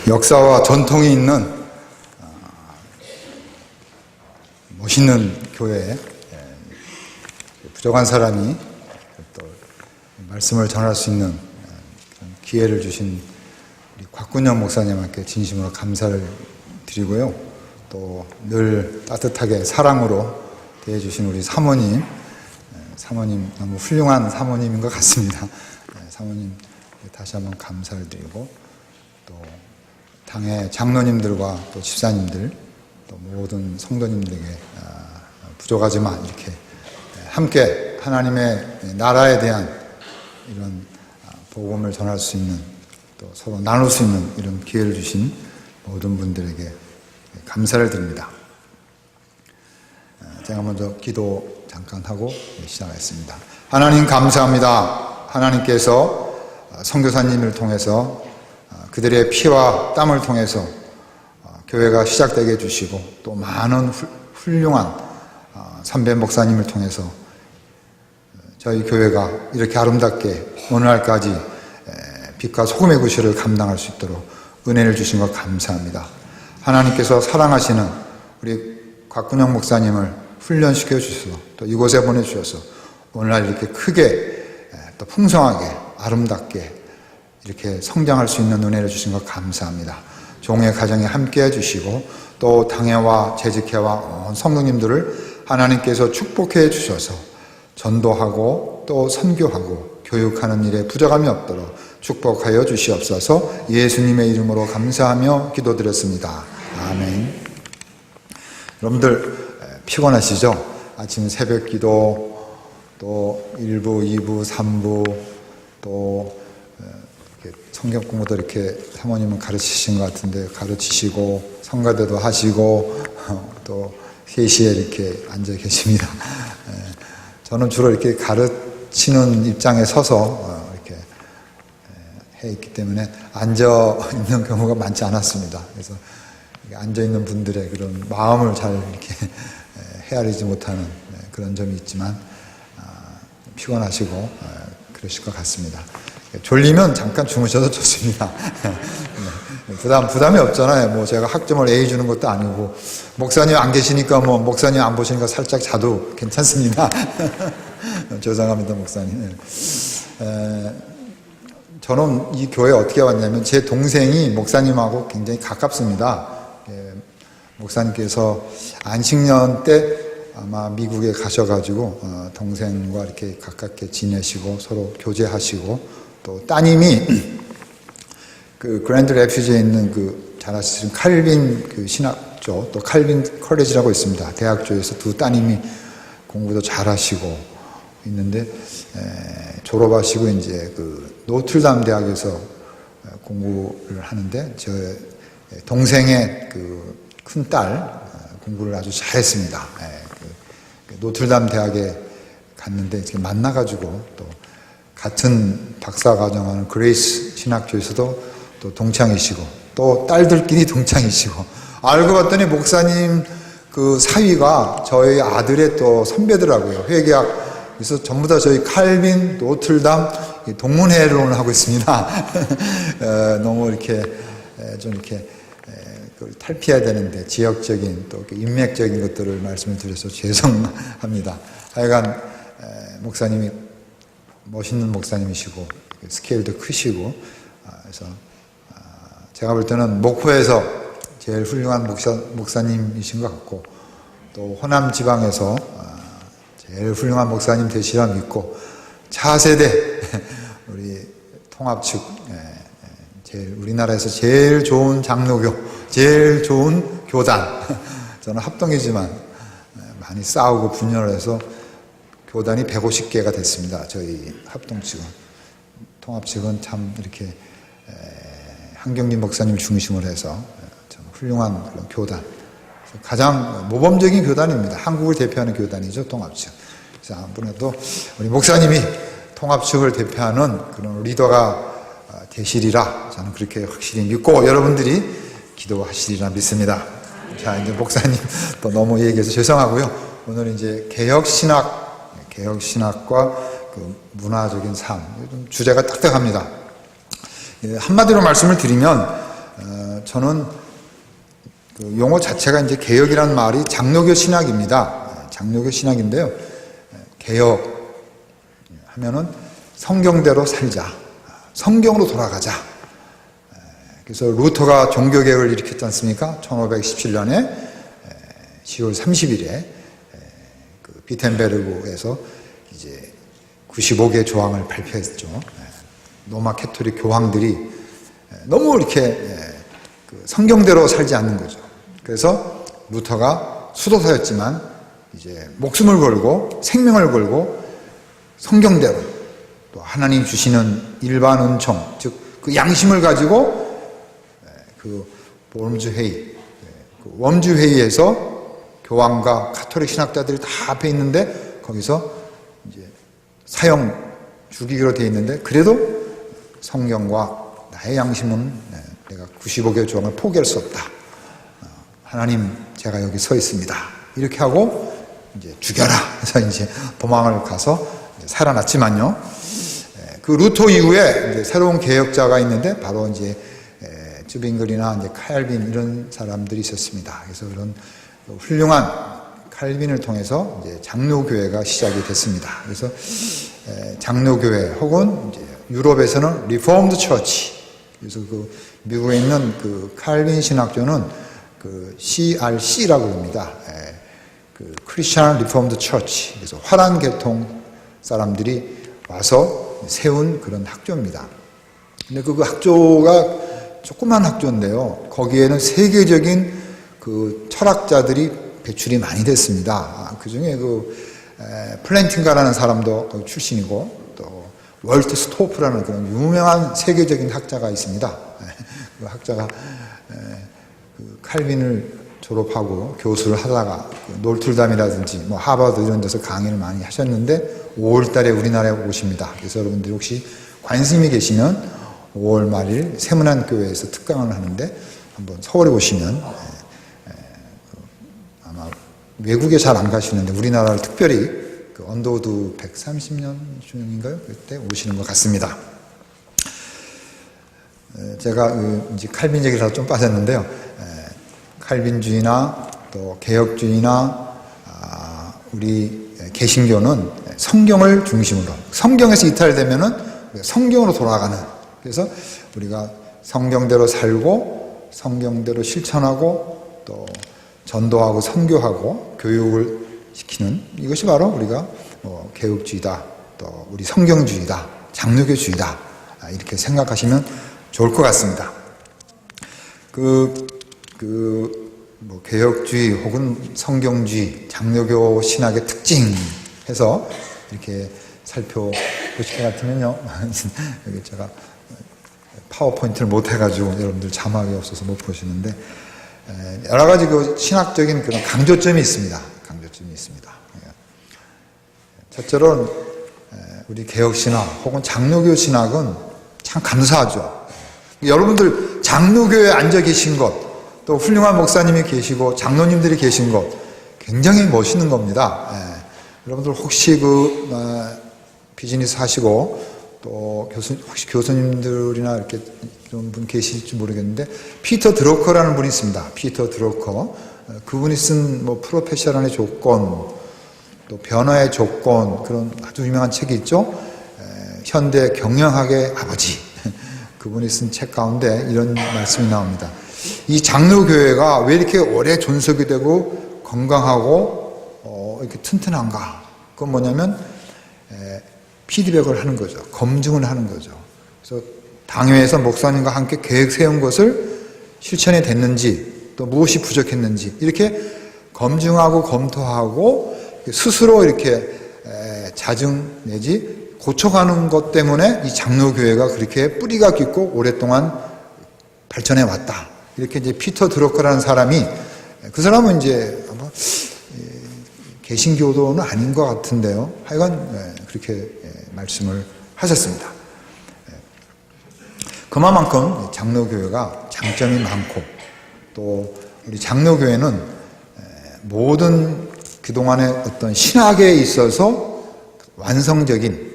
역사와 전통이 있는 멋있는 교회에 부족한 사람이 또 말씀을 전할 수 있는 기회를 주신 우리 곽군영 목사님께 진심으로 감사를 드리고요. 또 늘 따뜻하게 사랑으로 대해주신 우리 사모님 너무 훌륭한 사모님인 것 같습니다. 사모님 다시 한번 감사를 드리고, 또 당의 장로님들과 또 집사님들, 또 모든 성도님들에게 부족하지만 이렇게 함께 하나님의 나라에 대한 이런 복음을 전할 수 있는, 또 서로 나눌 수 있는 이런 기회를 주신 모든 분들에게 감사를 드립니다. 제가 먼저 기도 잠깐 하고 시작하겠습니다. 하나님 감사합니다. 하나님께서 선교사님을 통해서 그들의 피와 땀을 통해서 교회가 시작되게 해주시고, 또 많은 훌륭한 선배 목사님을 통해서 저희 교회가 이렇게 아름답게 오늘날까지 빛과 소금의 구실을 감당할 수 있도록 은혜를 주신 것 감사합니다. 하나님께서 사랑하시는 우리 곽군영 목사님을 훈련시켜 주셔서 또 이곳에 보내주셔서 오늘날 이렇게 크게 또 풍성하게 아름답게 이렇게 성장할 수 있는 은혜를 주신 것 감사합니다. 종의 가정에 함께 해주시고, 또 당회와 재직회와 온 성도님들을 하나님께서 축복해 주셔서 전도하고 또 선교하고 교육하는 일에 부족함이 없도록 축복하여 주시옵소서. 예수님의 이름으로 감사하며 기도드렸습니다. 아멘. 여러분들 피곤하시죠? 아침 새벽 기도, 또 1부, 2부, 3부, 또 성경 공부도 이렇게 사모님은 가르치신 것 같은데 가르치시고, 성가대도 하시고, 또 3시에 이렇게 앉아 계십니다. 저는 주로 이렇게 가르치는 입장에 서서 이렇게 해 있기 때문에 앉아 있는 경우가 많지 않았습니다. 그래서 앉아 있는 분들의 그런 마음을 잘 이렇게 헤아리지 못하는 그런 점이 있지만 피곤하시고 그러실 것 같습니다. 졸리면 잠깐 주무셔도 좋습니다. 부담이 없잖아요. 뭐 제가 학점을 A 주는 것도 아니고, 목사님 안 계시니까 뭐 목사님 안 보시니까 살짝 자도 괜찮습니다. 죄송합니다, 목사님. 저는 이 교회에 어떻게 왔냐면, 제 동생이 목사님하고 굉장히 가깝습니다. 목사님께서 안식년 때 아마 미국에 가셔가지고 동생과 이렇게 가깝게 지내시고 서로 교제하시고, 또 따님이 그 그랜드 레퓨지에 있는 그 잘 아시는 칼빈 그 신학조, 또 칼빈 컬리지라고 있습니다. 대학조에서 두 따님이 공부도 잘하시고 있는데, 졸업하시고 이제 그 노틀담 대학에서 공부를 하는데, 저 동생의 그 큰딸 공부를 아주 잘했습니다. 그 노틀담 대학에 갔는데 이렇게 만나가지고, 또 같은 박사과정하는 그레이스 신학교에서도 또 동창이시고, 또 딸들끼리 동창이시고, 알고 봤더니 목사님 그 사위가 저희 아들의 또 선배더라고요. 회계학. 그래서 전부 다 저희 칼빈, 노틀담 동문회론을 하고 있습니다. 너무 이렇게 좀 이렇게 탈피해야 되는데 지역적인 또 인맥적인 것들을 말씀을 드려서 죄송합니다. 하여간 목사님이 멋있는 목사님이시고 스케일도 크시고, 그래서 제가 볼 때는 목포에서 제일 훌륭한 목사님이신 것 같고, 또 호남 지방에서 제일 훌륭한 목사님 되시라 믿고, 차세대 우리 통합 측 제일 우리나라에서 제일 좋은 장로교, 제일 좋은 교단, 저는 합동이지만 많이 싸우고 분열을 해서 교단이 150개가 됐습니다. 저희 합동 측은. 통합 측은 참 이렇게 한경림 목사님 중심으로 해서 참 훌륭한 그런 교단, 가장 모범적인 교단입니다. 한국을 대표하는 교단이죠, 통합 측. 그래서 아무래도 우리 목사님이 통합 측을 대표하는 그런 리더가 되시리라 저는 그렇게 확실히 믿고, 여러분들이 기도하시리라 믿습니다. 자, 이제 목사님 또 너무 얘기해서 죄송하고요. 오늘 이제 개혁신학과 그 문화적인 삶, 주제가 딱딱합니다. 한마디로 말씀을 드리면 저는 그 용어 자체가 이제 개혁이라는 말이 장로교 신학입니다. 장로교 신학인데요. 개혁 하면은 성경대로 살자. 성경으로 돌아가자. 그래서 루터가 종교개혁을 일으켰지 않습니까? 1517년에 10월 30일에 그 비텐베르그에서 이제 95개 조항을 발표했죠. 로마 캐토릭 교황들이 너무 이렇게 그 성경대로 살지 않는 거죠. 그래서 루터가 수도사였지만 이제 목숨을 걸고 생명을 걸고 성경대로 또 하나님 주시는 일반 은총, 즉 그 양심을 가지고 그 웜즈 회의, 그 웜즈 회의에서 교황과 가톨릭 신학자들이 다 앞에 있는데 거기서 이제 사형 죽이기로 되어 있는데 그래도 성경과 나의 양심은 내가 95개 조항을 포기할 수 없다. 하나님, 제가 여기 서 있습니다. 이렇게 하고 이제 죽여라. 그래서 이제 도망을 가서 이제 살아났지만요. 그 루터 이후에 이제 새로운 개혁자가 있는데 바로 이제 쯔빙글이나 이제 칼빈 이런 사람들이 있었습니다. 그래서 그런 훌륭한 칼빈을 통해서 이제 장로교회가 시작이 됐습니다. 그래서 장로교회 혹은 이제 유럽에서는 리포먼드 처치. 그래서 그 미국에 있는 그 칼빈 신학교는 그 CRC라고 합니다. 그 크리스천 리포먼드 처치. 그래서 화란 계통 사람들이 와서 세운 그런 학교입니다. 근데 그 학교가 조그만 학교인데요. 거기에는 세계적인 그 철학자들이 배출이 많이 됐습니다. 그 중에 그 플랜팅가라는 사람도 거기 출신이고 또 월트 스토프라는 그런 유명한 세계적인 학자가 있습니다. 그 학자가 그 칼빈을 졸업하고 교수를 하다가 놀틀담이라든지 뭐 하버드 이런 데서 강의를 많이 하셨는데 5월 달에 우리나라에 오십니다. 그래서 여러분들이 혹시 관심이 계시면 5월 말일 세문안 교회에서 특강을 하는데 한번 서울에 오시면 아마 외국에 잘 안 가시는데 우리나라를 특별히 그 언더우드 130년 주년인가요? 그때 오시는 것 같습니다. 제가 이제 칼빈 얘기를 좀 빠졌는데요. 칼빈주의나 또 개혁주의나 우리 개신교는 성경을 중심으로 성경에서 이탈되면은 성경으로 돌아가는 그래서 우리가 성경대로 살고 성경대로 실천하고 또 전도하고 선교하고 교육을 시키는 이것이 바로 우리가 개혁주의다 또 우리 성경주의다 장로교주의다 이렇게 생각하시면 좋을 것 같습니다. 뭐 개혁주의 혹은 성경주의, 장로교 신학의 특징 해서 이렇게 살펴보실 것 같으면요. 여기 제가 파워포인트를 못 해가지고 여러분들 자막이 없어서 못 보시는데 여러 가지 그 신학적인 그런 강조점이 있습니다. 강조점이 있습니다. 첫째로는 우리 개혁신학 혹은 장로교 신학은 참 감사하죠. 여러분들 장로교에 앉아 계신 것 또 훌륭한 목사님이 계시고 장로님들이 계신 것 굉장히 멋있는 겁니다. 여러분들 혹시 비즈니스 하시고 또 혹시 교수님들이나 이렇게 그런 분 계실지 모르겠는데 피터 드러커라는 분이 있습니다. 피터 드러커 그분이 쓴 뭐 프로페셔널의 조건 또 변화의 조건 그런 아주 유명한 책이 있죠. 현대 경영학의 아버지 그분이 쓴 책 가운데 이런 말씀이 나옵니다. 이 장로교회가 왜 이렇게 오래 존속이 되고 건강하고 이렇게 튼튼한가? 그건 뭐냐면 피드백을 하는 거죠. 검증을 하는 거죠. 그래서 당회에서 목사님과 함께 계획 세운 것을 실천이 됐는지 또 무엇이 부족했는지 이렇게 검증하고 검토하고 스스로 이렇게 자증 내지 고쳐가는 것 때문에 이 장로교회가 그렇게 뿌리가 깊고 오랫동안 발전해 왔다. 이렇게 이제 피터 드러커라는 사람이 그 사람은 이제 아마 개신교도는 아닌 것 같은데요. 하여간 그렇게 말씀을 하셨습니다. 그만큼 장로교회가 장점이 많고 또 우리 장로교회는 모든 그동안의 어떤 신학에 있어서 완성적인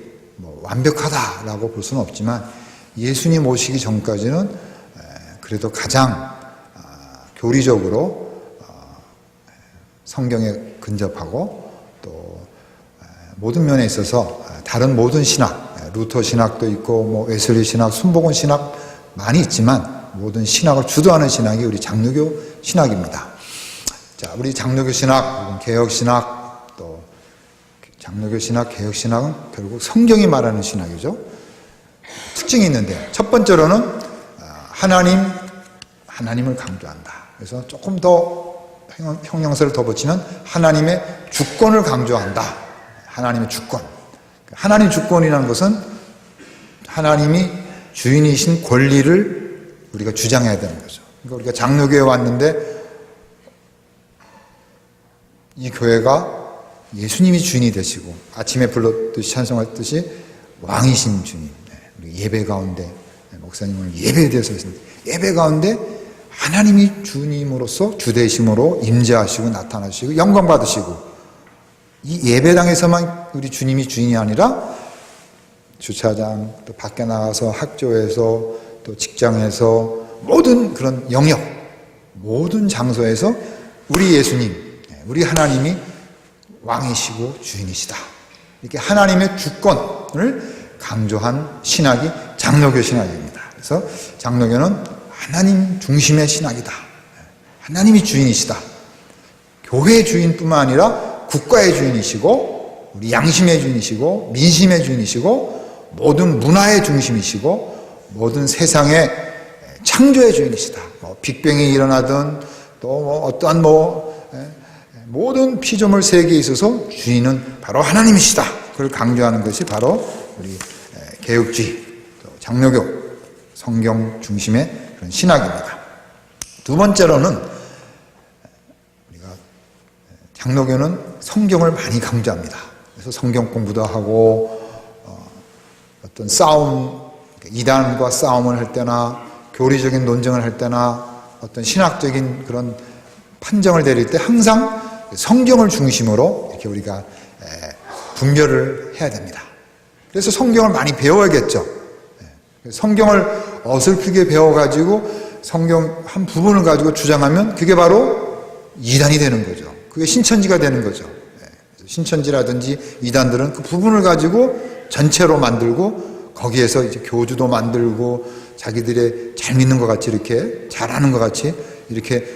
완벽하다라고 볼 수는 없지만 예수님 오시기 전까지는 그래도 가장 교리적으로 성경에 근접하고 또 모든 면에 있어서 다른 모든 신학, 루터 신학도 있고 뭐 웨슬리 신학, 순복음 신학 많이 있지만 모든 신학을 주도하는 신학이 우리 장로교 신학입니다. 자, 우리 장로교 신학, 개혁 신학, 또 장로교 신학, 개혁 신학은 결국 성경이 말하는 신학이죠. 특징이 있는데 첫 번째로는 하나님을 강조한다. 그래서 조금 더 형용사를 더 붙이면 하나님의 주권을 강조한다. 하나님의 주권. 하나님 주권이라는 것은 하나님이 주인이신 권리를 우리가 주장해야 되는 거죠. 그러니까 우리가 장로교회에 왔는데 이 교회가 예수님이 주인이 되시고 아침에 불렀듯이 찬송했듯이 왕이신 주님, 우리 예배 가운데 목사님은 예배에 대해서 했습니다. 예배 가운데 하나님이 주님으로서 주되심으로 임재하시고 나타나시고 영광 받으시고 이 예배당에서만 우리 주님이 주인이 아니라 주차장 또 밖에 나가서 학교에서 또 직장에서 모든 그런 영역 모든 장소에서 우리 예수님 우리 하나님이 왕이시고 주인이시다. 이렇게 하나님의 주권을 강조한 신학이 장로교 신학입니다. 그래서 장로교는 하나님 중심의 신학이다. 하나님이 주인이시다. 교회의 주인뿐만 아니라 국가의 주인이시고 우리 양심의 주인이시고 민심의 주인이시고 모든 문화의 중심이시고 모든 세상의 창조의 주인이시다. 뭐 빅뱅이 일어나든 또 뭐 어떠한 모든 피조물 세계에 있어서 주인은 바로 하나님이시다. 그걸 강조하는 것이 바로 우리 개혁주의, 장로교, 성경 중심의 그런 신학입니다. 두 번째로는 우리가 장로교는 성경을 많이 강조합니다. 그래서 성경 공부도 하고 어떤 싸움, 이단과 싸움을 할 때나 교리적인 논쟁을 할 때나 어떤 신학적인 그런 판정을 내릴 때 항상 성경을 중심으로 이렇게 우리가 분별을 해야 됩니다. 그래서 성경을 많이 배워야겠죠. 성경을 어설프게 배워가지고 성경 한 부분을 가지고 주장하면 그게 바로 이단이 되는 거죠. 그게 신천지가 되는 거죠. 신천지라든지 이단들은 그 부분을 가지고 전체로 만들고 거기에서 이제 교주도 만들고 자기들의 잘 믿는 것 같이 이렇게 잘하는 것 같이 이렇게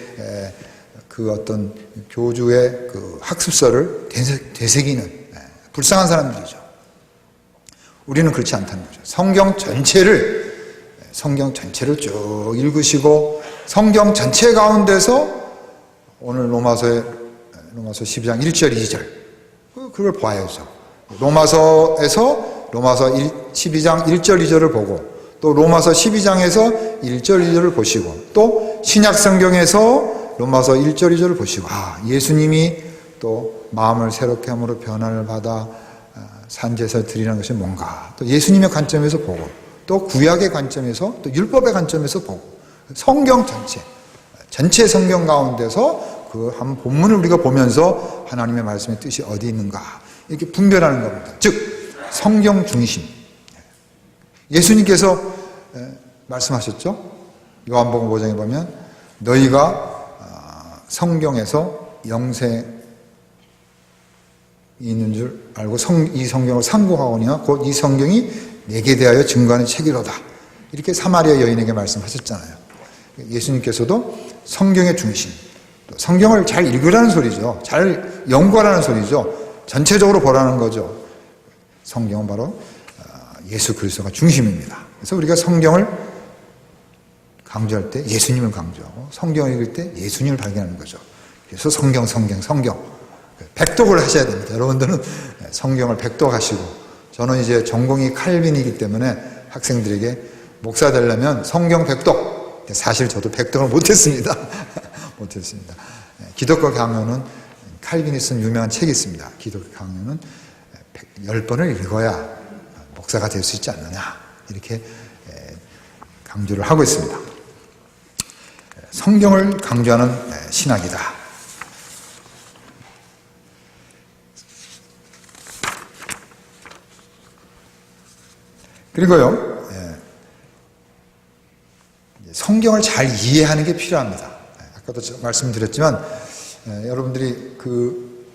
그 어떤 교주의 그 학습서를 되새기는 불쌍한 사람들이죠. 우리는 그렇지 않다는 거죠. 성경 전체를 쭉 읽으시고 성경 전체 가운데서 오늘 로마서 12장 1절 2절 그걸 봐야죠. 로마서에서 로마서 12장 1절 2절을 보고 또 로마서 12장에서 1절 2절을 보시고 또 신약 성경에서 로마서 1절 2절을 보시고 예수님이 또 마음을 새롭게 함으로 변화를 받아 산제사를 드리는 것이 뭔가 또 예수님의 관점에서 보고 또 구약의 관점에서 또 율법의 관점에서 보고 성경 전체 성경 가운데서 그 한 본문을 우리가 보면서 하나님의 말씀의 뜻이 어디 있는가 이렇게 분별하는 겁니다. 즉 성경 중심. 예수님께서 말씀하셨죠. 요한복음 5장에 보면 너희가 성경에서 영생이 있는 줄 알고 이 성경을 상고하오니와 곧 이 성경이 내게 대하여 증거하는 책이로다. 이렇게 사마리아 여인에게 말씀하셨잖아요. 예수님께서도 성경의 중심, 또 성경을 잘 읽으라는 소리죠. 잘 연구하라는 소리죠. 전체적으로 보라는 거죠. 성경은 바로 예수 그리스도가 중심입니다. 그래서 우리가 성경을 강조할 때 예수님을 강조하고 성경을 읽을 때 예수님을 발견하는 거죠. 그래서 성경 백독을 하셔야 됩니다. 여러분들은 성경을 백독하시고 저는 이제 전공이 칼빈이기 때문에 학생들에게 목사 되려면 성경 백독. 사실 저도 백독을 못했습니다. 못했습니다. 기독교 강요는 칼빈이 쓴 유명한 책이 있습니다. 기독교 강요는 10번을 읽어야 목사가 될 수 있지 않느냐 이렇게 강조를 하고 있습니다. 성경을 강조하는 신학이다. 그리고요 성경을 잘 이해하는 게 필요합니다. 아까도 말씀드렸지만 여러분들이 그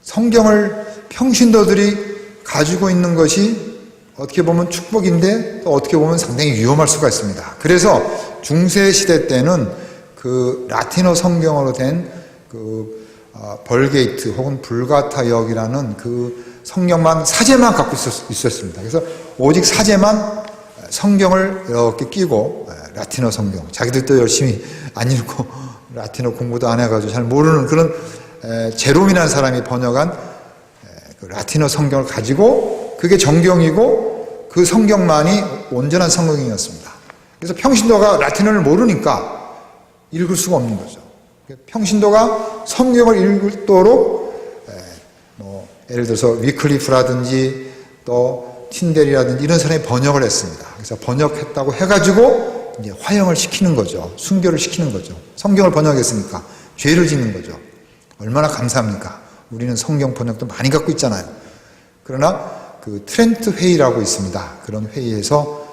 성경을 평신도들이 가지고 있는 것이 어떻게 보면 축복인데 또 어떻게 보면 상당히 위험할 수가 있습니다. 그래서 중세 시대 때는 그 라틴어 성경으로 된 그 벌게이트 혹은 불가타역이라는 그 성경만 사제만 갖고 있었습니다. 그래서 오직 사제만 성경을 이렇게 끼고 라틴어 성경, 자기들도 열심히 안 읽고 라틴어 공부도 안 해가지고 잘 모르는 그런 제롬이라는 사람이 번역한 그 라틴어 성경을 가지고 그게 정경이고 그 성경만이 온전한 성경이었습니다. 그래서 평신도가 라틴어를 모르니까 읽을 수가 없는 거죠. 평신도가 성경을 읽도록 예를 들어서 위클리프라든지 또 틴델이라든지 이런 사람이 번역을 했습니다. 그래서 번역했다고 해가지고 이제 화형을 시키는 거죠. 순교를 시키는 거죠. 성경을 번역했으니까 죄를 짓는 거죠. 얼마나 감사합니까? 우리는 성경 번역도 많이 갖고 있잖아요. 그러나 그 트렌트 회의라고 있습니다. 그런 회의에서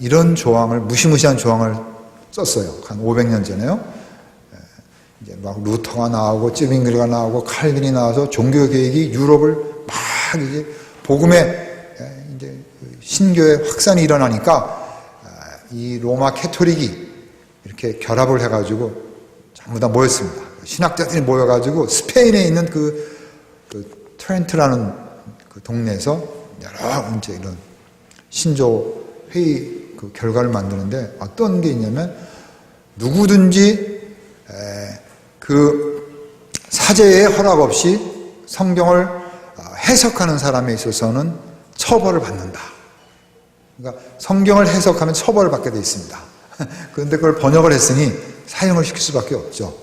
이런 조항을, 무시무시한 조항을 썼어요. 한 500년 전에요. 이제 막 루터가 나오고 쯔빙글가 나오고 칼빈이 나와서 종교 개혁이 유럽을 막 이제 복음의 이제 신교의 확산이 일어나니까 이 로마 캐토릭이 이렇게 결합을 해가지고 전부 다 모였습니다. 신학자들이 모여가지고 스페인에 있는 그 트렌트라는 그 동네에서 여러 이제 이런 신조 회의 그 결과를 만드는데 어떤 게 있냐면 누구든지 그 사제의 허락 없이 성경을 해석하는 사람에 있어서는 처벌을 받는다. 그러니까 성경을 해석하면 처벌을 받게 되어 있습니다. 그런데 그걸 번역을 했으니 사형을 시킬 수밖에 없죠.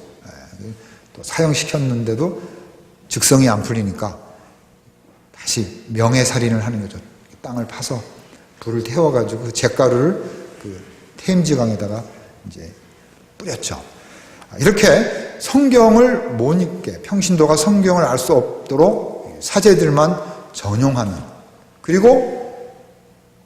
또 사형시켰는데도 즉성이 안 풀리니까 다시 명예살인을 하는 거죠. 땅을 파서 불을 태워가지고 그 잿가루를 그 템즈강에다가 이제 뿌렸죠. 이렇게 성경을 못 읽게, 평신도가 성경을 알 수 없도록 사제들만 전용하는, 그리고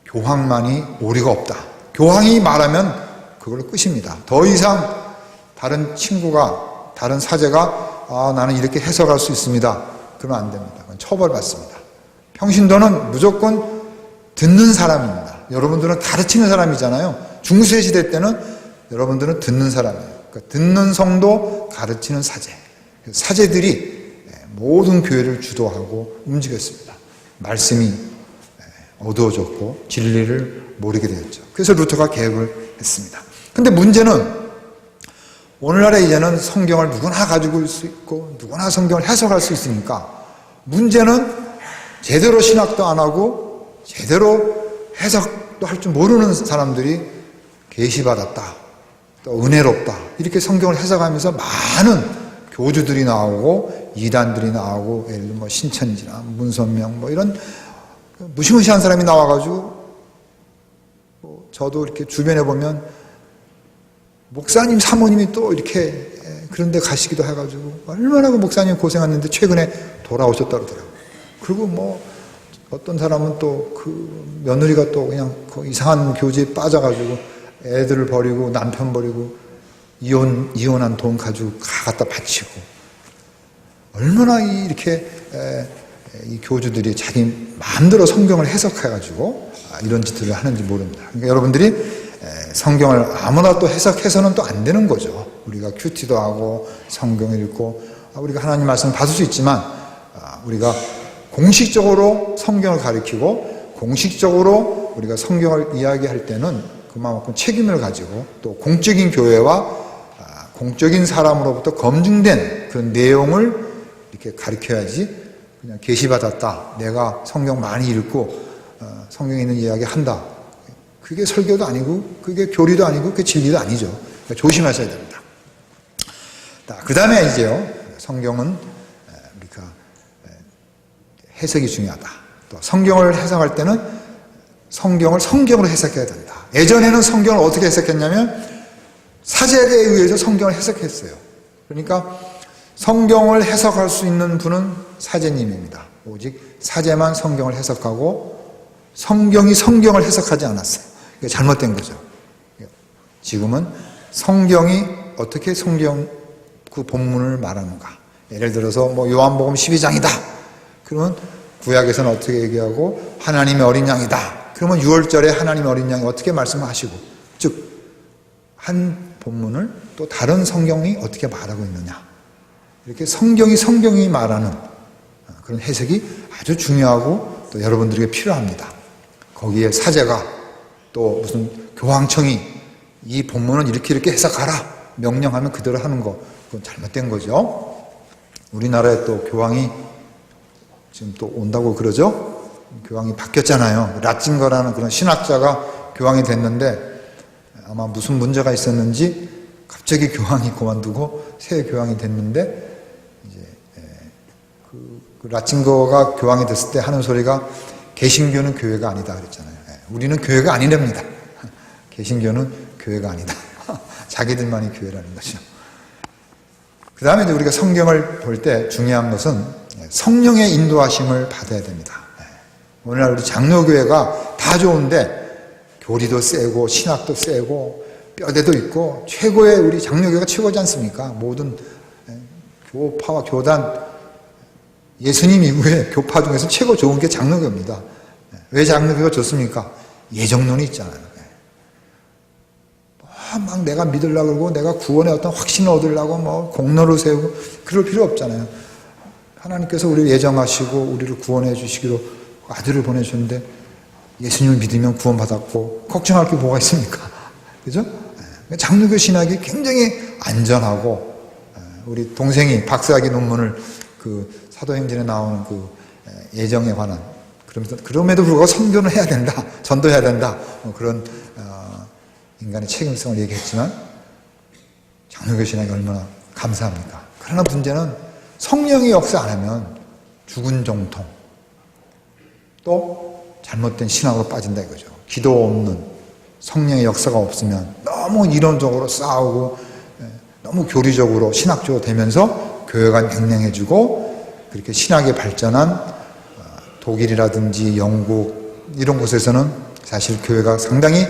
교황만이 오리가 없다. 교황이 말하면 그걸로 끝입니다. 더 이상 다른 친구가, 다른 사제가 나는 이렇게 해석할 수 있습니다. 그러면 안 됩니다. 그건 처벌받습니다. 평신도는 무조건 듣는 사람입니다. 여러분들은 가르치는 사람이잖아요. 중세 시대 때는 여러분들은 듣는 사람이에요. 그러니까 듣는 성도, 가르치는 사제. 사제들이 모든 교회를 주도하고 움직였습니다. 말씀이 어두워졌고 진리를 모르게 되었죠. 그래서 루터가 개혁을 했습니다. 근데 문제는 오늘날에 이제는 성경을 누구나 가지고 있을 수 있고 누구나 성경을 해석할 수 있으니까 문제는 제대로 신학도 안 하고 제대로 해석도 할 줄 모르는 사람들이 계시받았다, 또 은혜롭다 이렇게 성경을 해석하면서 많은 교주들이 나오고 이단들이 나오고 예를 들면 뭐 신천지나 문선명 뭐 이런 무시무시한 사람이 나와가지고 저도 이렇게 주변에 보면 목사님 사모님이 또 이렇게 그런 데 가시기도 해가지고 얼마나 그 목사님 고생했는데 최근에 돌아오셨다 그러더라고요. 그리고 뭐 어떤 사람은 또 그 며느리가 또 그냥 그 이상한 교제에 빠져가지고 애들을 버리고 남편 버리고 이혼한 돈 가지고 갖다 바치고 얼마나 이렇게 이 교주들이 자기 마음대로 성경을 해석해가지고 이런 짓들을 하는지 모릅니다. 그러니까 여러분들이 성경을 아무나 또 해석해서는 또 안 되는 거죠. 우리가 큐티도 하고 성경을 읽고 우리가 하나님 말씀을 받을 수 있지만 우리가 공식적으로 성경을 가리키고 공식적으로 우리가 성경을 이야기할 때는 그만큼 책임을 가지고 또 공적인 교회와 공적인 사람으로부터 검증된 그런 내용을 이렇게 가르쳐야지 그냥 계시받았다, 내가 성경 많이 읽고 성경에 있는 이야기 한다, 그게 설교도 아니고 그게 교리도 아니고 그게 진리도 아니죠. 그러니까 조심하셔야 됩니다. 그 다음에 이제요, 성경은 우리가 해석이 중요하다. 또 성경을 해석할 때는 성경을 성경으로 해석해야 된다. 예전에는 성경을 어떻게 해석했냐면 사제에 의해서 성경을 해석했어요. 그러니까 성경을 해석할 수 있는 분은 사제님입니다. 오직 사제만 성경을 해석하고 성경이 성경을 해석하지 않았어요. 이게 잘못된 거죠. 지금은 성경이 어떻게 성경 그 본문을 말하는가. 예를 들어서 뭐 요한복음 12장이다. 그러면 구약에서는 어떻게 얘기하고 하나님의 어린 양이다. 그러면 6월절에 하나님의 어린 양이 어떻게 말씀하시고, 즉 한 본문을 또 다른 성경이 어떻게 말하고 있느냐. 이렇게 성경이 말하는 그런 해석이 아주 중요하고 또 여러분들에게 필요합니다. 거기에 사제가 또 무슨 교황청이 이 본문은 이렇게 해석하라 명령하면 그대로 하는 거, 그건 잘못된 거죠. 우리나라에 또 교황이 지금 또 온다고 그러죠. 교황이 바뀌었잖아요. 라칭거라는 그런 신학자가 교황이 됐는데 아마 무슨 문제가 있었는지 갑자기 교황이 그만두고 새 교황이 됐는데, 이제 그 라칭거가 교황이 됐을 때 하는 소리가 개신교는 교회가 아니다 그랬잖아요. 우리는 교회가 아니랍니다. 개신교는 교회가 아니다. 자기들만이 교회라는 거죠. 그 다음에 이제 우리가 성경을 볼 때 중요한 것은 성령의 인도하심을 받아야 됩니다. 오늘날 우리 장로교회가 다 좋은데 교리도 세고 신학도 세고 뼈대도 있고 최고의 우리 장로교회가 최고지 않습니까? 모든 교파와 교단, 예수님 이후에 교파 중에서 최고 좋은 게 장로교입니다. 왜 장로교가 좋습니까? 예정론이 있잖아요. 막 내가 믿으려고 그러고 내가 구원의 어떤 확신을 얻으려고 뭐 공로를 세우고 그럴 필요 없잖아요. 하나님께서 우리를 예정하시고 우리를 구원해 주시기로 아들을 보내주셨는데 예수님을 믿으면 구원받았고 걱정할 게 뭐가 있습니까? 그죠? 장로교 신학이 굉장히 안전하고, 우리 동생이 박사학위 논문을 그 사도행전에 나오는 그 예정에 관한, 그럼에도 불구하고 선교는 해야 된다, 전도해야 된다, 그런 인간의 책임성을 얘기했지만 장로교 신학이 얼마나 감사합니까? 그러나 문제는 성령이 역사 안 하면 죽은 정통, 또 잘못된 신학으로 빠진다 이거죠. 기도 없는, 성령의 역사가 없으면 너무 이론적으로 싸우고 너무 교리적으로 신학적으로 되면서 교회가 냉랭해지고, 그렇게 신학이 발전한 독일이라든지 영국 이런 곳에서는 사실 교회가 상당히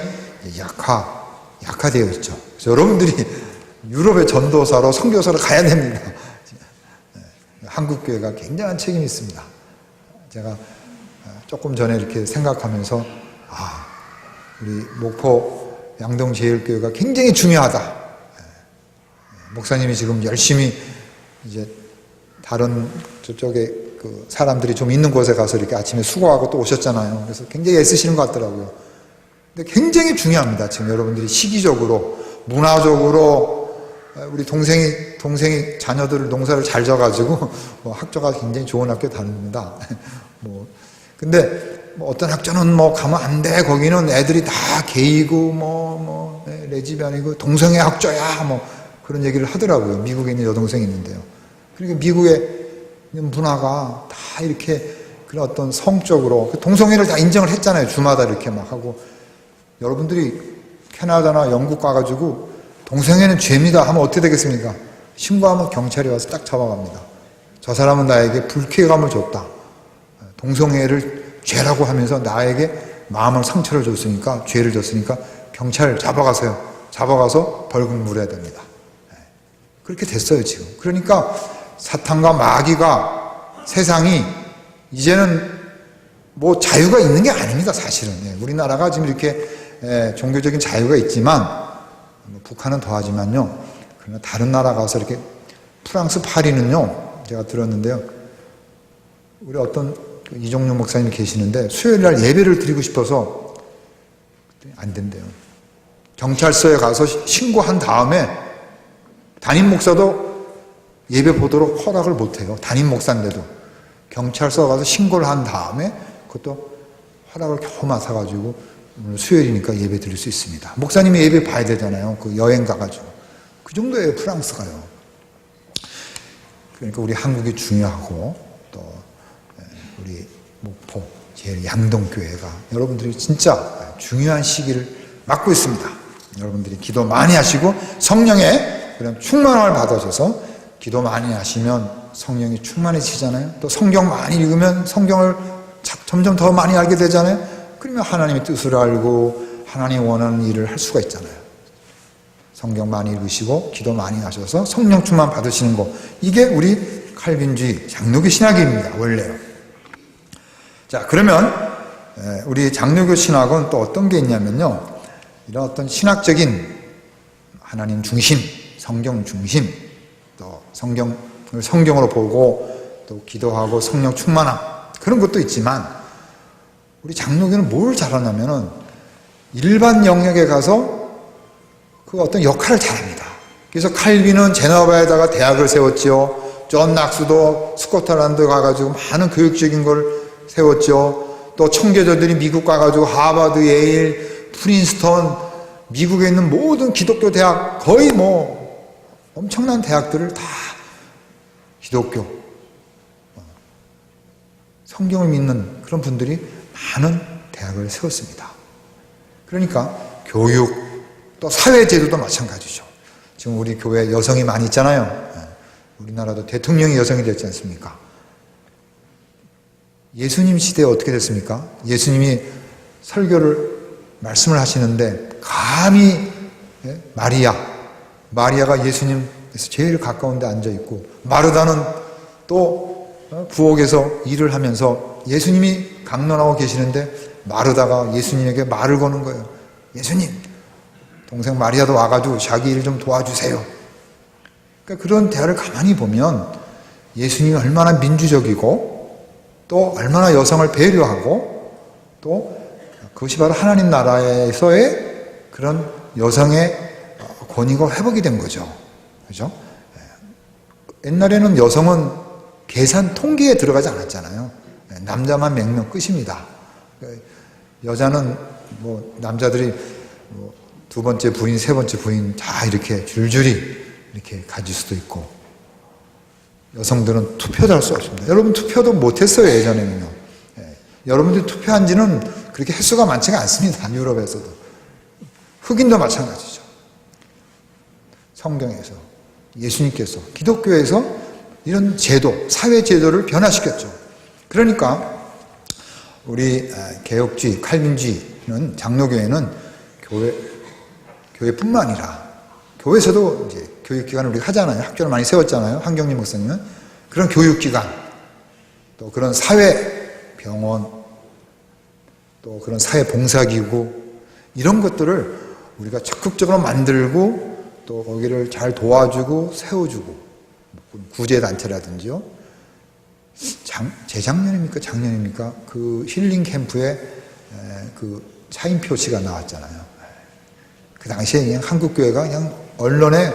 약화되어 있죠. 그래서 여러분들이 유럽의 전도사로 선교사로 가야 됩니다. 한국 교회가 굉장한 책임이 있습니다. 제가 조금 전에 이렇게 생각하면서 우리 목포 양동제일교회가 굉장히 중요하다. 목사님이 지금 열심히 이제 다른 저쪽에 그 사람들이 좀 있는 곳에 가서 이렇게 아침에 수고하고 또 오셨잖아요. 그래서 굉장히 애쓰시는 것 같더라고요. 근데 굉장히 중요합니다. 지금 여러분들이 시기적으로, 문화적으로 우리 동생이 자녀들 농사를 잘 져가지고 뭐 학교가 굉장히 좋은 학교 다닙니다. 근데 어떤 학교는 가면 안 돼. 거기는 애들이 다 게이고 레즈비언이고 동성애 학교야. 그런 얘기를 하더라고요. 미국에 있는 여동생이 있는데요. 그러니까 미국의 문화가 다 이렇게 그런 어떤 성적으로 동성애를 다 인정을 했잖아요. 주마다 이렇게 막 하고. 여러분들이 캐나다나 영국 가가지고 동성애는 죄입니다 하면 어떻게 되겠습니까? 신고하면 경찰이 와서 딱 잡아갑니다. 저 사람은 나에게 불쾌감을 줬다. 동성애를 죄라고 하면서 나에게 마음을 상처를 줬으니까, 죄를 줬으니까 경찰 잡아가세요. 잡아가서 벌금 물어야 됩니다. 그렇게 됐어요, 지금. 그러니까 사탄과 마귀가, 세상이 이제는 자유가 있는 게 아닙니다, 사실은. 우리나라가 지금 이렇게 종교적인 자유가 있지만, 북한은 더하지만요. 그러나 다른 나라 가서 이렇게, 프랑스 파리는요, 제가 들었는데요. 우리 어떤 이종용 목사님이 계시는데 수요일 날 예배를 드리고 싶어서 안 된대요. 경찰서에 가서 신고한 다음에 담임 목사도 예배 보도록 허락을 못해요. 담임 목사인데도 경찰서 가서 신고를 한 다음에 그것도 허락을 겨우 맡아가지고 오늘 수요일이니까 예배 드릴 수 있습니다. 목사님이 예배 봐야 되잖아요. 그 여행 가가지고. 그 정도예요, 프랑스가요. 그러니까 우리 한국이 중요하고 또 우리 목포 제일 양동교회가 여러분들이 진짜 중요한 시기를 맞고 있습니다. 여러분들이 기도 많이 하시고 성령의 그런 충만함을 받으셔서 기도 많이 하시면 성령이 충만해지잖아요. 또 성경 많이 읽으면 성경을 점점 더 많이 알게 되잖아요. 그러면 하나님의 뜻을 알고 하나님이 원하는 일을 할 수가 있잖아요. 성경 많이 읽으시고 기도 많이 하셔서 성령 충만 받으시는 거, 이게 우리 칼빈주의 장로교 신학입니다. 원래요. 자, 그러면 우리 장로교 신학은 또 어떤 게 있냐면요, 이런 어떤 신학적인 하나님 중심, 성경 중심, 또 성경으로 보고 또 기도하고 성령 충만함, 그런 것도 있지만 우리 장로교는 뭘 잘하냐면은 일반 영역에 가서 그 어떤 역할을 잘합니다. 그래서 칼빈은 제네바에다가 대학을 세웠죠. 존 낙스도 스코틀랜드 가가지고 많은 교육적인 걸 세웠죠. 또 청교도들이 미국 가가지고 하버드, 예일, 프린스턴, 미국에 있는 모든 기독교 대학, 거의 뭐 엄청난 대학들을 다 기독교, 성경을 믿는 그런 분들이 많은 대학을 세웠습니다. 그러니까 교육, 또 사회제도도 마찬가지죠. 지금 우리 교회 여성이 많이 있잖아요. 우리나라도 대통령이 여성이 됐지 않습니까? 예수님 시대에 어떻게 됐습니까? 예수님이 설교를, 말씀을 하시는데 감히 마리아가 예수님에서 제일 가까운 데 앉아 있고, 마르다는 또 부엌에서 일을 하면서 예수님이 강론하고 계시는데 마르다가 예수님에게 말을 거는 거예요. 예수님, 동생 마리아도 와가지고 자기 일 좀 도와주세요. 그러니까 그런 대화를 가만히 보면 예수님이 얼마나 민주적이고 또 얼마나 여성을 배려하고, 또 그것이 바로 하나님 나라에서의 그런 여성의 권위가 회복이 된 거죠. 그죠? 옛날에는 여성은 계산 통계에 들어가지 않았잖아요. 남자만 몇 명 끝입니다. 여자는 뭐 남자들이 뭐 두 번째 부인, 세 번째 부인 다 이렇게 줄줄이 이렇게 가질 수도 있고, 여성들은 투표도 할 수 없습니다. 여러분 투표도 못했어요, 예전에는요. 여러분들이 투표한 지는 그렇게 횟수가 많지가 않습니다. 유럽에서도. 흑인도 마찬가지죠. 성경에서, 예수님께서, 기독교에서 이런 제도, 사회 제도를 변화시켰죠. 그러니까 우리 개혁주의, 칼빈주의는, 장로교회는 교회뿐만 아니라, 교회에서도 이제 교육기관을 우리가 하잖아요. 학교를 많이 세웠잖아요. 한경림 목사님은. 그런 교육기관, 또 그런 사회 병원, 또 그런 사회 봉사기구, 이런 것들을 우리가 적극적으로 만들고 또 거기를 잘 도와주고 세워주고, 구제단체라든지요. 재작년입니까? 작년입니까? 그 힐링 캠프에 그 차인표시가 나왔잖아요. 그 당시에 그냥 한국교회가 그냥 언론에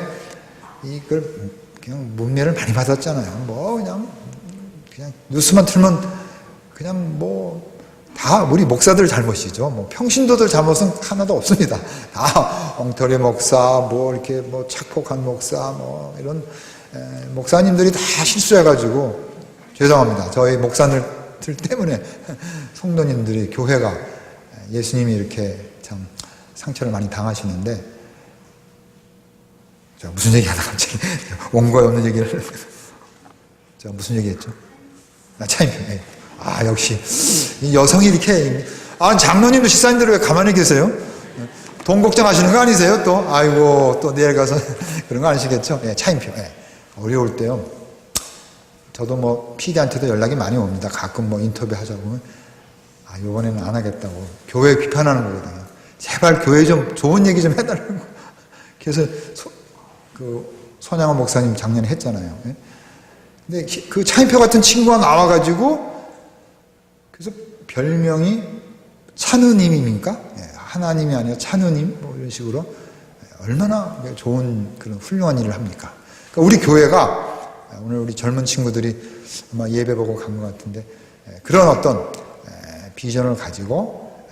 이걸 그냥 문매를 많이 받았잖아요. 뭐 그냥 뉴스만 틀면 그냥 뭐 다 우리 목사들 잘못이죠. 뭐 평신도들 잘못은 하나도 없습니다. 다 엉터리 목사, 뭐 이렇게 뭐 착폭한 목사, 뭐 이런 목사님들이 다 실수해가지고, 죄송합니다. 저희 목사들 때문에 성도님들이, 교회가, 예수님이 이렇게 참 상처를 많이 당하시는데, 제가 무슨 얘기하다 갑자기 원고에 없는 얘기를 제가 무슨 얘기했죠? 차인표. 역시 이 여성이 이렇게, 장로님도 집사님들 왜 가만히 계세요? 돈 걱정하시는 거 아니세요? 또 아이고 또 내일 가서 그런 거 아니시겠죠? 차인표. 어려울 때요, 저도 뭐 PD한테도 연락이 많이 옵니다. 가끔 뭐 인터뷰 하자고 하면 이번에는 안 하겠다고 교회 비판하는 거거든요. 제발 교회 좀 좋은 얘기 좀 해달라고. 그래서 손양원 목사님 작년에 했잖아요. 근데 그 차인표 같은 친구가 나와가지고, 그래서 별명이 찬우님입니까? 하나님이 아니라 찬우님, 뭐 이런 식으로. 얼마나 좋은 그런 훌륭한 일을 합니까? 그러니까 우리 교회가, 오늘 우리 젊은 친구들이 아마 예배 보고 간 것 같은데, 그런 어떤 비전을 가지고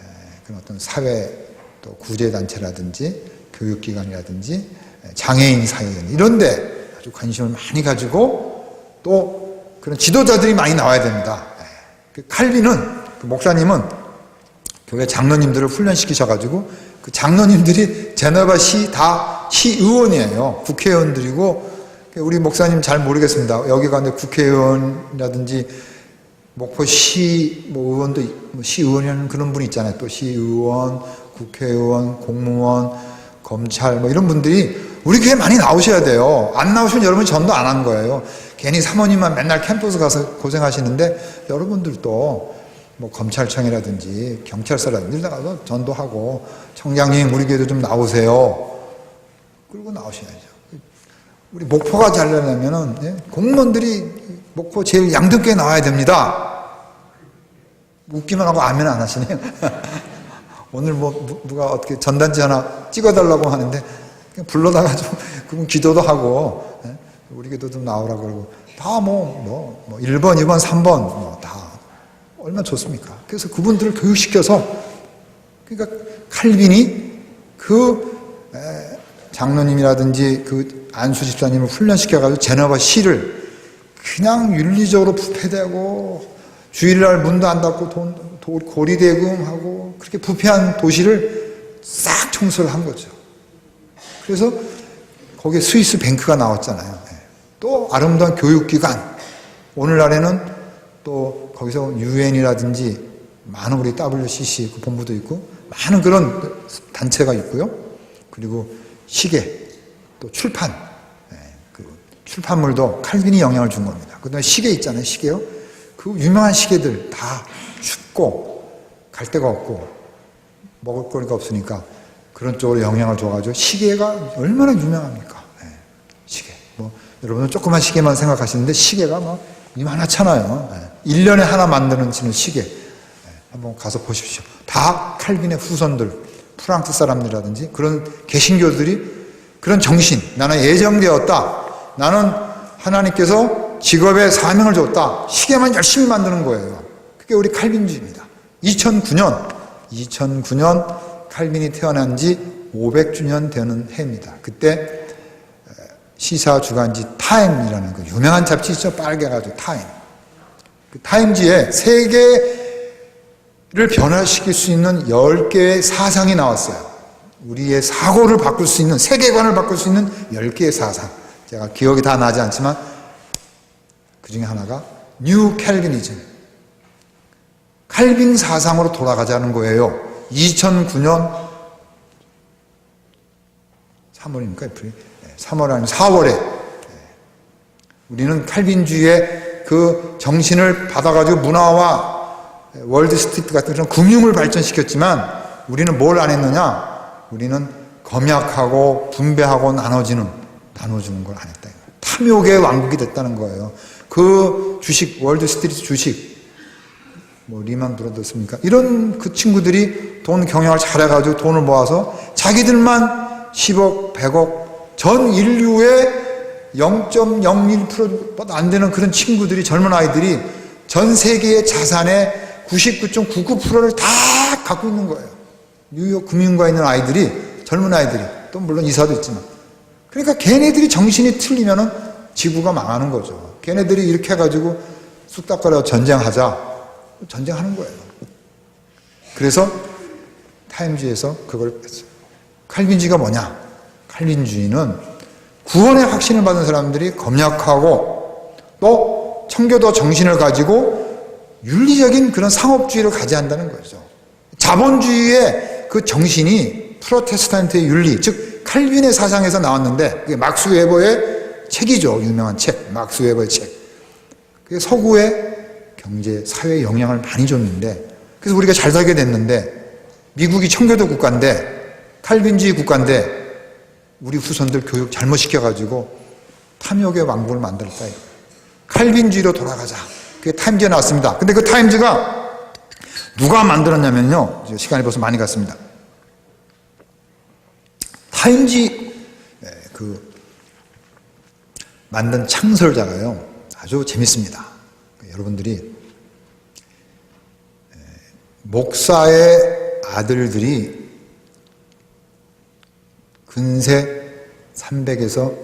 그런 어떤 사회, 또 구제단체라든지 교육기관이라든지 장애인 사회 이런 데 아주 관심을 많이 가지고, 또 그런 지도자들이 많이 나와야 됩니다. 칼빈은, 그 목사님은 교회 장로님들을 훈련시키셔가지고, 그 장로님들이 제네바 다 시의원이에요. 국회의원들이고, 우리 목사님 잘 모르겠습니다. 여기 가는데 국회의원이라든지 목포시 뭐 의원도, 시의원이라는 그런 분이 있잖아요. 또 시의원, 국회의원, 공무원, 검찰 뭐 이런 분들이 우리 교회 많이 나오셔야 돼요. 안 나오시면 여러분 전도 안 한 거예요. 괜히 사모님만 맨날 캠퍼스 가서 고생하시는데 여러분들도 뭐 검찰청이라든지 경찰서라든지 이런 데 가서 전도하고 청장님 우리 교회도 좀 나오세요. 그리고 나오셔야죠. 우리 목포가 잘 되려면은 예? 공무원들이 목포 제일 양등교에 나와야 됩니다. 웃기만 하고 아멘 안 하시네요. 오늘 뭐 누가 어떻게 전단지 하나 찍어달라고 하는데 그냥 불러다가 좀 그분 기도도 하고 예? 우리 교도 좀 나오라고 그러고 다 뭐 1번, 2번, 3번 뭐 다 얼마나 좋습니까? 그래서 그분들을 교육시켜서 그러니까 칼빈이 장로님이라든지 그 안수 집사님을 훈련시켜가지고 제너바 시를 그냥 윤리적으로 부패되고 주일날 문도 안 닫고 고리대금하고 그렇게 부패한 도시를 싹 청소를 한 거죠. 그래서 거기에 스위스 뱅크가 나왔잖아요. 또 아름다운 교육기관. 오늘날에는 또 거기서 UN이라든지 많은 우리 WCC 그 본부도 있고 많은 그런 단체가 있고요. 그리고 시계, 또 출판, 그 출판물도 칼빈이 영향을 준 겁니다. 그 다음에 시계 있잖아요, 시계요. 그 유명한 시계들 다 춥고 갈 데가 없고 먹을 거리가 없으니까 그런 쪽으로 영향을 줘가지고 시계가 얼마나 유명합니까? 시계. 뭐 여러분은 조그만 시계만 생각하시는데 시계가 막 이만하잖아요. 1년에 하나 만드는 시계. 한번 가서 보십시오. 다 칼빈의 후손들, 프랑스 사람들이라든지 그런 개신교들이 그런 정신, 나는 예정되었다. 나는 하나님께서 직업에 사명을 줬다. 시계만 열심히 만드는 거예요. 그게 우리 칼빈주의입니다. 2009년 칼빈이 태어난 지 500주년 되는 해입니다. 그때 시사 주간지 타임이라는 그 유명한 잡지 있죠? 빨개가지고 타임. 그 타임지에 세계를 변화시킬 수 있는 10개의 사상이 나왔어요. 우리의 사고를 바꿀 수 있는, 세계관을 바꿀 수 있는 10개의 사상. 제가 기억이 다 나지 않지만 그 중에 하나가 뉴 캘빈이즘. 칼빈 사상으로 돌아가자는 거예요. 2009년 3월입니까? 애플이? 3월 아니면 4월에 우리는 칼빈주의의 그 정신을 받아가지고 문화와 월드 스트리트 같은 그런 금융을 발전시켰지만 우리는 뭘 안 했느냐? 우리는 검약하고 분배하고 나눠주는 걸 안 했다. 탐욕의 왕국이 됐다는 거예요. 그 주식, 월드 스트리트 주식, 뭐 리만 브라더스입니까? 이런 그 친구들이 돈 경영을 잘해가지고 돈을 모아서 자기들만 10억, 100억, 전 인류의 0.01%보다 안 되는 그런 친구들이, 젊은 아이들이 전 세계의 자산의 99.99%를 다 갖고 있는 거예요. 뉴욕 금융가에 있는 아이들이, 젊은 아이들이, 또 물론 이사도 있지만. 그러니까 걔네들이 정신이 틀리면은 지구가 망하는 거죠. 걔네들이 이렇게 해가지고 쑥닥거려 전쟁하자. 전쟁하는 거예요. 그래서 타임지에서 그걸 뺐어요. 칼빈주의가 뭐냐? 칼빈주의는 구원의 확신을 받은 사람들이 검약하고 또 청교도 정신을 가지고 윤리적인 그런 상업주의를 가져한다는 거죠. 자본주의의 그 정신이 프로테스탄트의 윤리, 즉 칼빈의 사상에서 나왔는데 그게 막스 웨버의 책이죠. 유명한 책, 막스 웨버의 책. 그게 서구의 경제, 사회에 영향을 많이 줬는데 그래서 우리가 잘 살게 됐는데 미국이 청교도 국가인데 칼빈주의 국가인데 우리 후손들 교육 잘못 시켜가지고 탐욕의 왕국을 만들었다. 칼빈주의로 돌아가자. 그게 타임즈에 나왔습니다. 근데 그 타임즈가 누가 만들었냐면요. 시간이 벌써 많이 갔습니다. 타임즈 그 만든 창설자가요. 아주 재밌습니다. 여러분들이 목사의 아들들이 근세 300에서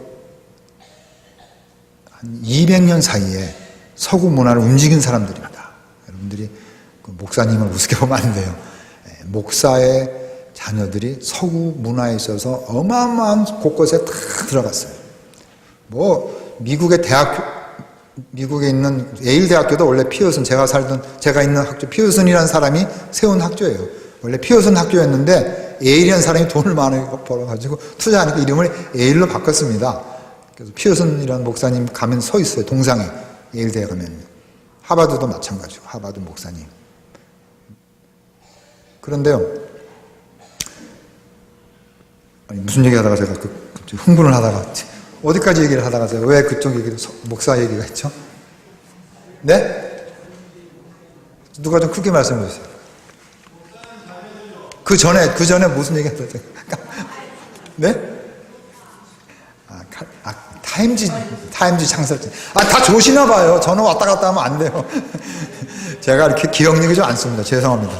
한 200년 사이에 서구 문화를 움직인 사람들입니다. 여러분들이 그 목사님을 우습게 보면 안 돼요. 목사의 자녀들이 서구 문화에 있어서 어마어마한 곳곳에 다 들어갔어요. 뭐 미국의 대학교, 미국에 있는 예일 대학교도 원래 피어슨, 제가 있는 학교 피어슨이라는 사람이 세운 학교예요. 원래 피어슨 학교였는데 에일이라는 사람이 돈을 많이 벌어가지고 투자하니까 이름을 에일로 바꿨습니다. 그래서 피어슨이라는 목사님 가면 서 있어요. 동상에. 예일대에 가면. 하버드도 마찬가지고, 하버드 목사님. 그런데요, 아니, 무슨 얘기 하다가 제가 흥분을 하다가, 어디까지 얘기를 하다가 제가 왜 그쪽 얘기를, 목사 얘기가 했죠? 네? 누가 좀 크게 말씀해 주세요. 그 전에 무슨 얘기 했어요? 네? 타임지 창설자. 다 좋으시나 봐요. 저는 왔다 갔다 하면 안 돼요. 제가 이렇게 기억력이 좀 안 씁니다. 죄송합니다.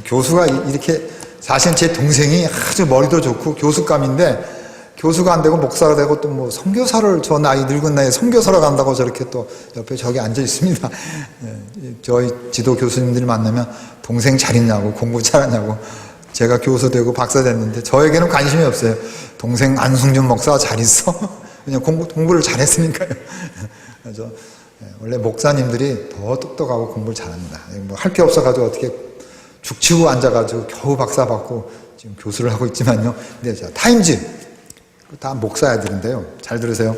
교수가 이렇게, 사실 제 동생이 아주 머리도 좋고 교수감인데, 교수가 안 되고 목사가 되고 또 뭐 선교사를 저 나이 늙은 나이에 선교사로 간다고 저렇게 또 옆에 저기 앉아 있습니다. 저희 지도 교수님들이 만나면 동생 잘 있냐고, 공부 잘하냐고. 제가 교수 되고 박사 됐는데 저에게는 관심이 없어요. 동생 안승준 목사 잘 있어? 그냥 공부를 잘했으니까요. 그래서 원래 목사님들이 더 똑똑하고 공부를 잘합니다. 뭐 할 게 없어가지고 어떻게 죽치고 앉아가지고 겨우 박사 받고 지금 교수를 하고 있지만요. 근데 자, 타임즈 다 목사 애들인데요. 잘 들으세요.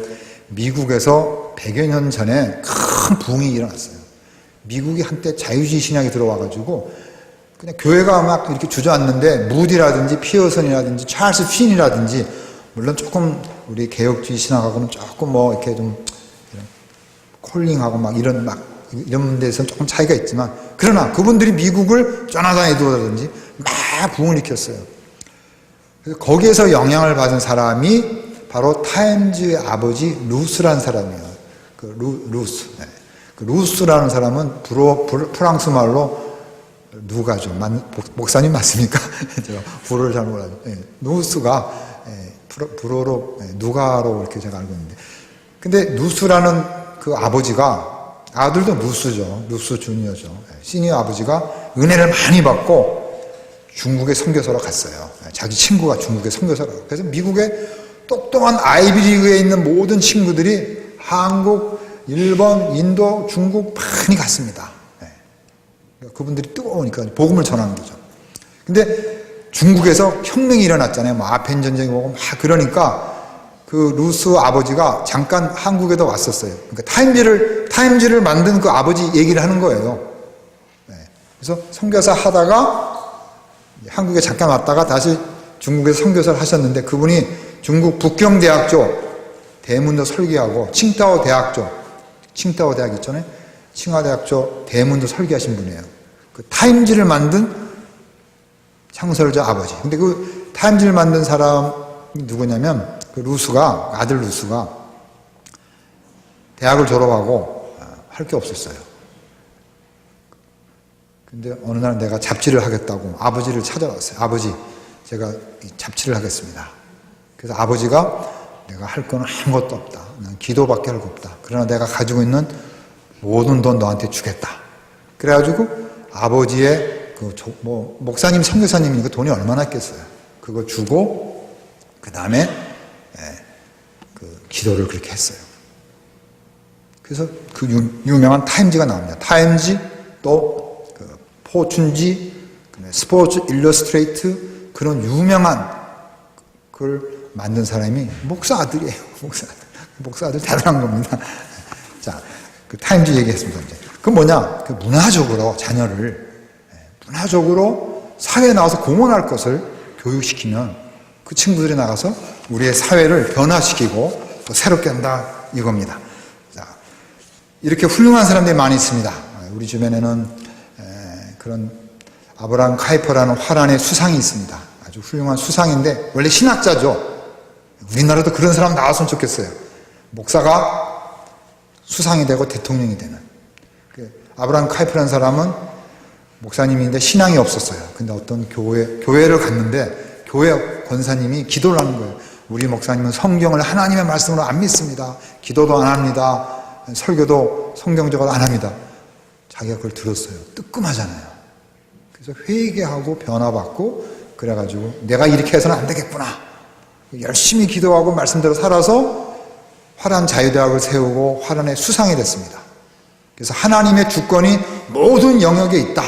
미국에서 100여 년 전에 큰 붕이 일어났어요. 미국이 한때 자유주의 신학이 들어와가지고 그냥 교회가 막 이렇게 주저앉는데 무디라든지 피어슨이라든지 찰스 핀이라든지 물론 조금 우리 개혁주의 신학하고는 조금 뭐 이렇게 좀 콜링하고 막 이런 데서는 조금 차이가 있지만 그러나 그분들이 미국을 조나단 에드워드라든지 막 붕을 일으켰어요. 그래서 거기에서 영향을 받은 사람이 바로 타임즈의 아버지 루스라는 사람이에요. 루스. 네. 루스라는 사람은 프랑스 말로 누가죠. 목사님 맞습니까? 제가 불어를 잘 몰라요. 네. 루스가 불어로 누가로 이렇게 제가 알고 있는데. 근데 루스라는 그 아버지가 아들도 루스죠. 루스 주니어죠. 시니어 아버지가 은혜를 많이 받고 중국에 선교사로 갔어요. 자기 친구가 중국에 선교사로. 그래서 미국에 똑똑한 아이비리그에 있는 모든 친구들이 한국, 일본, 인도, 중국 많이 갔습니다. 그분들이 뜨거우니까 복음을 전하는 거죠. 근데 중국에서 혁명이 일어났잖아요. 뭐 아펜 전쟁이 오고 막 그러니까 그 루스 아버지가 잠깐 한국에도 왔었어요. 그러니까 타임지를 만든 그 아버지 얘기를 하는 거예요. 그래서 선교사 하다가 한국에 잠깐 왔다가 다시 중국에서 선교사를 하셨는데 그분이 중국 북경대학교 대문도 설계하고 칭다오 대학 있잖아요. 칭화대학교 대문도 설계하신 분이에요. 그 타임지를 만든 창설자 아버지. 근데 그 타임지를 만든 사람이 누구냐면 그 아들 루스가 대학을 졸업하고 할 게 없었어요. 근데 어느 날 내가 잡지를 하겠다고 아버지를 찾아왔어요. 아버지, 제가 잡지를 하겠습니다. 그래서 아버지가 내가 할 건 아무것도 없다. 난 기도밖에 할 거 없다. 그러나 내가 가지고 있는 모든 돈 너한테 주겠다. 그래가지고 아버지의 목사님, 선교사님이니까 돈이 얼마나 있겠어요. 그거 주고 그 다음에 그 기도를 그렇게 했어요. 그래서 그 유명한 타임지가 나옵니다. 타임지 또 포춘지, 스포츠 일러스트레이트 그런 유명한 걸 만든 사람이 목사 아들이에요. 목사 아들 대단한 겁니다. 자, 그 타임즈 얘기했습니다. 이제. 그 뭐냐? 그 문화적으로 자녀를 문화적으로 사회에 나와서 공헌할 것을 교육시키면 그 친구들이 나가서 우리의 사회를 변화시키고 또 새롭게 한다 이겁니다. 자, 이렇게 훌륭한 사람들이 많이 있습니다. 우리 주변에는 그런 아브라함 카이퍼라는 화란의 수상이 있습니다. 아주 훌륭한 수상인데 원래 신학자죠. 우리나라도 그런 사람 나왔으면 좋겠어요. 목사가 수상이 되고 대통령이 되는. 아브라함 카이퍼라는 사람은 목사님인데 신앙이 없었어요. 근데 어떤 교회를 갔는데 교회 권사님이 기도를 하는 거예요. 우리 목사님은 성경을 하나님의 말씀으로 안 믿습니다. 기도도 안 합니다. 설교도 성경적으로 안 합니다. 자기가 그걸 들었어요. 뜨끔하잖아요. 그래서 회개하고 변화받고 그래가지고 내가 이렇게 해서는 안 되겠구나. 열심히 기도하고 말씀대로 살아서 화란 자유대학을 세우고 화란의 수상이 됐습니다. 그래서 하나님의 주권이 모든 영역에 있다.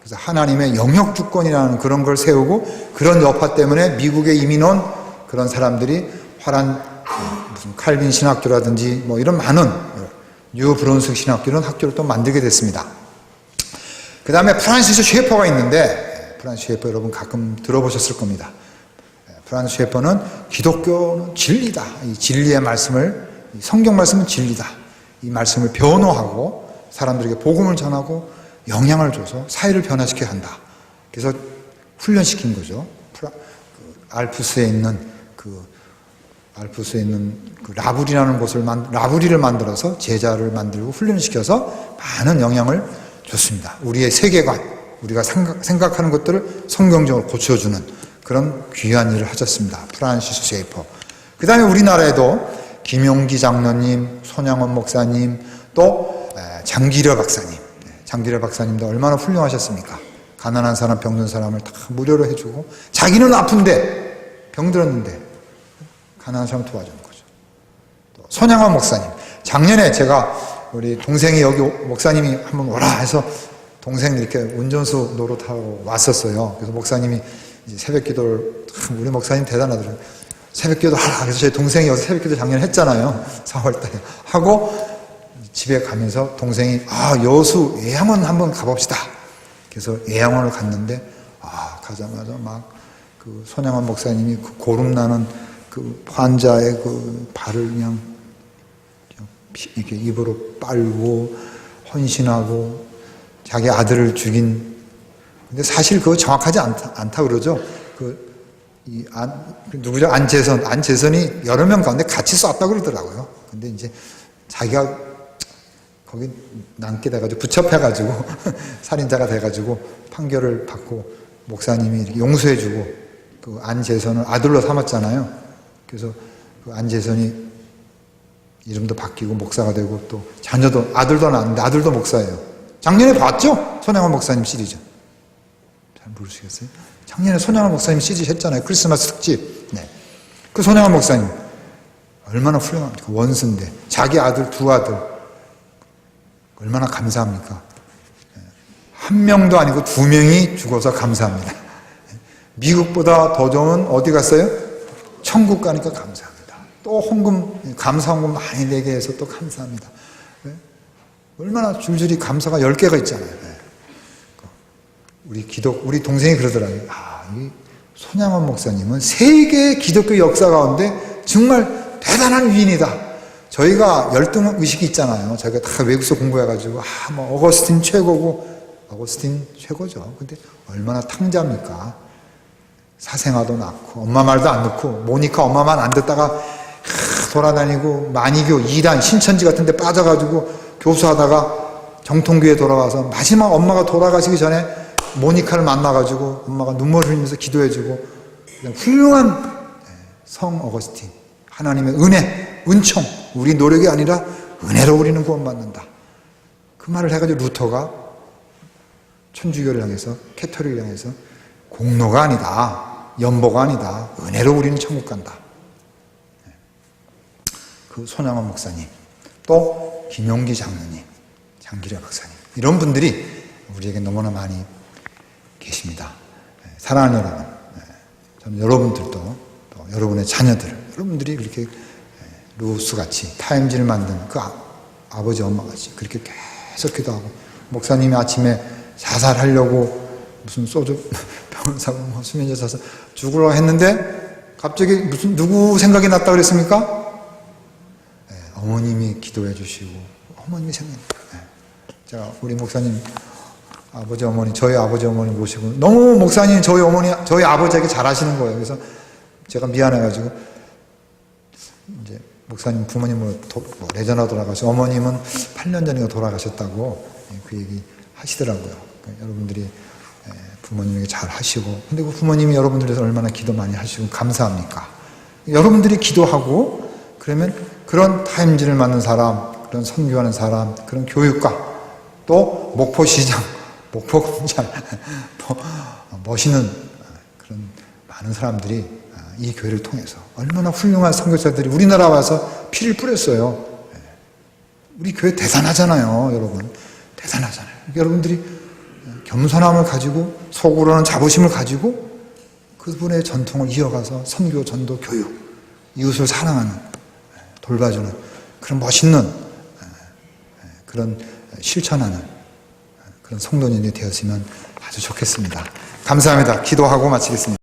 그래서 그래서 하나님의 영역 주권이라는 그런 걸 세우고 그런 여파 때문에 미국에 이민 온 그런 사람들이 화란 무슨 칼빈 신학교라든지 뭐 이런 많은 뉴 브론스윅 신학교 이런 학교를 또 만들게 됐습니다. 그 다음에 프란시스 셰퍼가 있는데 프란시스 셰퍼 여러분 가끔 들어보셨을 겁니다. 프란시스 셰퍼는 기독교는 진리다. 이 진리의 말씀을 성경 말씀은 진리다. 이 말씀을 변호하고 사람들에게 복음을 전하고 영향을 줘서 사회를 변화시켜야 한다. 그래서 훈련시킨 거죠. 알프스에 있는 그 라브리라는 곳을 라브리를 만들어서 제자를 만들고 훈련시켜서 많은 영향을 줬습니다. 우리의 세계관, 우리가 생각하는 것들을 성경적으로 고쳐주는 그런 귀한 일을 하셨습니다. 프란시스 셰이퍼. 그 다음에 우리나라에도 김용기 장로님, 손양원 목사님, 또 장기려 박사님. 장기려 박사님도 얼마나 훌륭하셨습니까? 가난한 사람, 병든 사람을 다 무료로 해주고 자기는 아픈데 병들었는데 가난한 사람 도와주는 거죠. 또 손양원 목사님. 작년에 제가 우리 동생이 여기 목사님이 한번 오라 해서 동생 이렇게 운전수 노릇하고 왔었어요. 그래서 목사님이 이제 새벽 기도를, 우리 목사님 대단하더라고요. 새벽 기도 하라. 그래서 제 동생이 여기서 새벽 기도 작년에 했잖아요. 4월달에. 하고 집에 가면서 동생이, 여수 예양원 한번 가봅시다. 그래서 예양원을 갔는데, 가자마자 막 그 손양원 목사님이 그 고름나는 그 환자의 그 발을 그냥 이렇게 입으로 빨고 헌신하고 자기 아들을 죽인. 근데 사실 그거 정확하지 않다 그러죠. 누구죠? 안재선이 여러 명 가운데 같이 쐈다 그러더라고요. 근데 이제 자기가 거기 남게 돼가지고 붙잡혀가지고 살인자가 돼가지고 판결을 받고 목사님이 이렇게 용서해주고 그 안재선을 아들로 삼았잖아요. 그래서 그 안재선이 이름도 바뀌고 목사가 되고 또 자녀도 아들도 낳았는데 아들도 목사예요. 작년에 봤죠? 손양원 목사님 시리즈. 잘 모르시겠어요? 작년에 손양원 목사님 시리즈 했잖아요. 크리스마스 특집. 네. 그 손양원 목사님 얼마나 훌륭합니까? 원수인데 자기 아들 두 아들 얼마나 감사합니까? 한 명도 아니고 두 명이 죽어서 감사합니다. 미국보다 더 좋은 어디 갔어요? 천국 가니까 감사합니다. 또 헌금, 감사 헌금 많이 내게 해서 또 감사합니다. 얼마나 줄줄이 감사가 10개가 있잖아요. 우리 동생이 그러더라고요. 이 손양원 목사님은 세계 기독교 역사 가운데 정말 대단한 위인이다. 저희가 열등 의식이 있잖아요. 저희가 다 외국서 공부해가지고, 어거스틴 최고고, 어거스틴 최고죠. 근데 얼마나 탕자입니까? 사생아도 낳고, 엄마 말도 안 듣고, 모니카 엄마 말 안 듣다가, 돌아다니고, 만이교, 이단, 신천지 같은 데 빠져가지고, 교수하다가 정통교회 돌아와서, 마지막 엄마가 돌아가시기 전에, 모니카를 만나가지고, 엄마가 눈물 흘리면서 기도해주고, 그냥 훌륭한 성 어거스틴. 하나님의 은혜, 은총, 우리 노력이 아니라 은혜로 우리는 구원받는다. 그 말을 해가지고 루터가 천주교를 향해서, 캐토릭을 향해서 공로가 아니다, 연보가 아니다, 은혜로 우리는 천국 간다. 그 손양원 목사님, 또 김용기 장로님, 장기려 박사님, 이런 분들이 우리에게 너무나 많이 계십니다. 사랑하는 여러분, 저는 여러분들도 또 여러분의 자녀들, 여러분들이 그렇게 루스같이 타임지를 만든 그 아버지 엄마같이 그렇게 계속 기도하고 목사님이 아침에 자살하려고 무슨 소주 병원 사고 수면제 사서 죽으려고 했는데 갑자기 무슨 누구 생각이 났다 그랬습니까? 어머님이 기도해 주시고 어머님이 생각났다. 제가 우리 목사님 아버지 어머니 저희 아버지 어머니 모시고 너무 목사님 저희 아버지에게 잘하시는 거예요. 그래서 제가 미안해가지고 이제 목사님 부모님은 내전화 돌아가시고 어머님은 8년 전에 돌아가셨다고 그 얘기 하시더라고요. 그러니까 여러분들이 부모님에게 잘 하시고 근데 그 부모님이 여러분들에서 얼마나 기도 많이 하시고 감사합니까? 여러분들이 기도하고 그러면 그런 타임지를 맞는 사람, 그런 선교하는 사람, 그런 교육과 또 목포시장, 목포공장 또 멋있는 그런 많은 사람들이 이 교회를 통해서 얼마나 훌륭한 선교사들이 우리나라 와서 피를 뿌렸어요. 우리 교회 대단하잖아요, 여러분. 대단하잖아요. 여러분들이 겸손함을 가지고 속으로는 자부심을 가지고 그분의 전통을 이어가서 선교, 전도, 교육, 이웃을 사랑하는, 돌봐주는 그런 멋있는 그런 실천하는 그런 성도님이 되었으면 아주 좋겠습니다. 감사합니다. 기도하고 마치겠습니다.